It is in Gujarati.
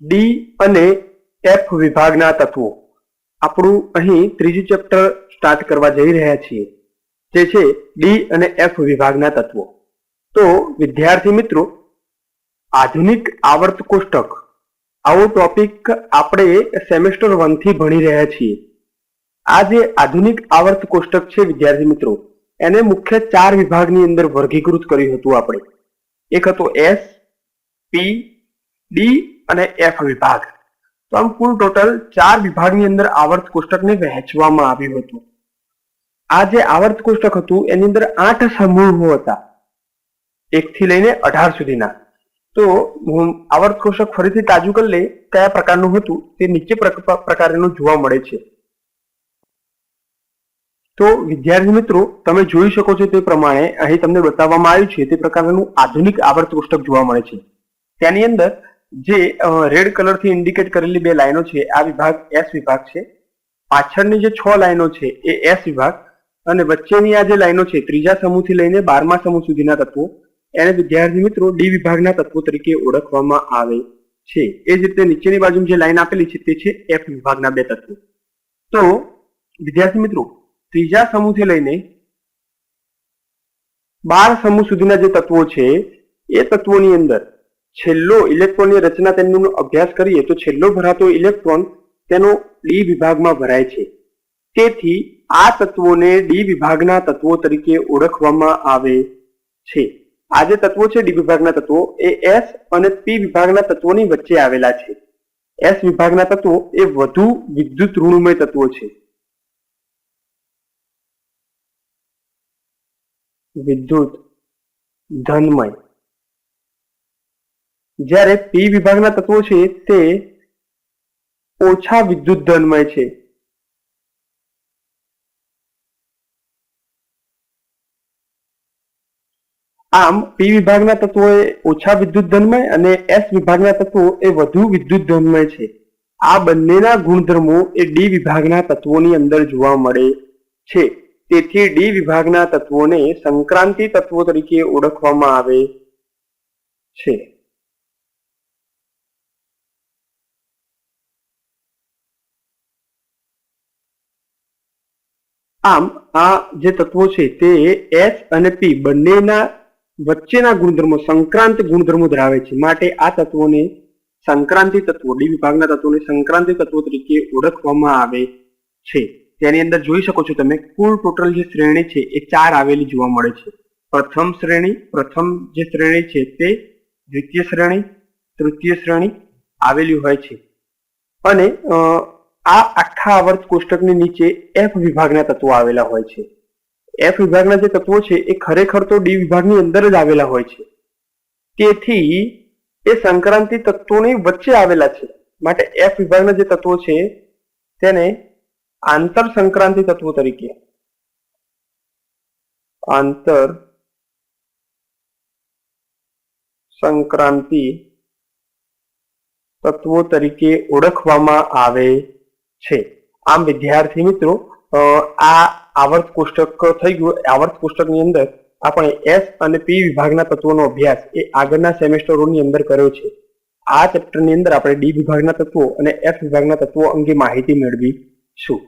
ડી અને એફ વિભાગના તત્વો. આપણું અહીં ત્રીજું ચેપ્ટર સ્ટાર્ટ કરવા જઈ રહ્યા છીએ, જે છે ડી અને એફ વિભાગના તત્વો. તો વિદ્યાર્થી મિત્રો, આધુનિક આવર્ત કોષ્ટક આવો ટોપિક આપણે સેમેસ્ટર 1 થી ભણી રહ્યા છીએ. આ જે આધુનિક આવર્ત કોષ્ટક છે વિદ્યાર્થી મિત્રો, એને મુખ્ય 4 વિભાગની અંદર વર્ગીકૃત કર્યું હતું આપણે. એક હતો એસ, પી, ડી અને એફ વિભાગ. તો આમ કુલ ટોટલ 4 વિભાગની અંદર આવર્ત કોષ્ટકને વહેંચવામાં આવ્યું હતું. આ જે આવર્ત કોષ્ટક હતું એની અંદર 8 સમૂહો હતા, 1 થી લઈને 18 સુધીના. તો આવર્ત કોષ્ટક ફરીથી તાજું કરી લે કયા પ્રકારનું હતું તે નીચે પ્રકારનું જોવા મળે છે. તો વિદ્યાર્થી મિત્રો, તમે જોઈ શકો છો તે પ્રમાણે અહીં તમને બતાવવામાં આવ્યું છે તે પ્રકારનું આધુનિક આવર્ત કોષ્ટક જોવા મળે છે. તેની અંદર જે રેડ કલરથી ઇન્ડિકેટ કરેલી 2 લાઈનો છે આ વિભાગ એસ વિભાગ છે. પાછળની જે 6 લાઈનો છે એ એસ વિભાગ, અને વચ્ચેની આ જે લાઈનો છે ત્રીજા સમૂહથી લઈને 12મા સમૂહ સુધીના તત્વો, એને વિદ્યાર્થી મિત્રો ડી વિભાગના તત્વો તરીકે ઓળખવામાં આવે છે. એ જ રીતે નીચેની બાજુ જે લાઈન આપેલી છે તે છે એફ વિભાગના 2 તત્વો. તો વિદ્યાર્થી મિત્રો, ત્રીજા સમૂહથી લઈને 12 સમૂહ સુધીના જે તત્વો છે એ તત્વોની અંદર છેલ્લો ઇલેક્ટ્રોનની રચના તેનો અભ્યાસ કરીએ તો છેલ્લો ભરાતો ઇલેક્ટ્રોન તેનો ડી વિભાગમાં ભરાય છે. તેથી આ તત્વોને ડી વિભાગના તત્વો તરીકે ઓળખવામાં આવે છે. આ જે તત્વો છે ડી વિભાગના તત્વો એ એસ અને પી વિભાગના તત્વોની વચ્ચે આવેલા છે. એસ વિભાગના તત્વો એ વધુ વિદ્યુત ઋણમય તત્વો છે. વિદ્યુત ધનમય. જ્યારે પી વિભાગના તત્વો છે તે ઓછા વિદ્યુત ધનમય છે. આમ પી વિભાગના તત્વો એ ઓછા વિદ્યુત ધનમય અને એસ વિભાગના તત્વો એ વધુ વિદ્યુત ધનમય છે. આ બંનેના ગુણધર્મો એ ડી વિભાગના તત્વોની અંદર જોવા મળે છે. તેથી ડી વિભાગના તત્વોને સંક્રાંતિ તત્વો તરીકે ઓળખવામાં આવે છે. આમ આ જે તત્વો છે તે એસ અને પી બંનેના વચ્ચેના ગુણધર્મો સંક્રાંત ગુણધર્મો ધરાવે છે. માટે આ તત્વોને સંક્રાંતિ તત્વો, ડી વિભાગના તત્વોને સંક્રાંતિ તત્વો તરીકે ઓળખવામાં આવે છે. તેની અંદર જોઈ શકો છો તમે, કુલ ટોટલ જે શ્રેણી છે એ 4 આવેલી જોવા મળે છે. પ્રથમ જે શ્રેણી છે તે દ્વિતીય શ્રેણી, તૃતીય શ્રેણી આવેલી હોય છે. અને આ આખા આવર્ત કોષ્ટકની નીચે એફ વિભાગના તત્વો આવેલા હોય છે. એફ વિભાગના જે તત્વો છે એ ખરેખર તો ડી વિભાગની અંદર જ આવેલા હોય છે. તેથી એ સંક્રાંતિ તત્વોની વચ્ચે આવેલા છે. માટે એફ વિભાગના જે તત્વો છે તેને આંતર સંક્રાંતિ તત્વો તરીકે ઓળખવામાં આવે છે. આમ વિદ્યાર્થી મિત્રો, આ આવર્ત કોષ્ટક થઈ ગયું. આવર્ત કોષ્ટકની અંદર આપણે એસ અને પી વિભાગના તત્વોનો અભ્યાસ એ આગળના સેમેસ્ટરોની અંદર કર્યો છે. આ ચેપ્ટરની અંદર આપણે ડી વિભાગના તત્વો અને એફ વિભાગના તત્વો અંગે માહિતી મેળવીશું.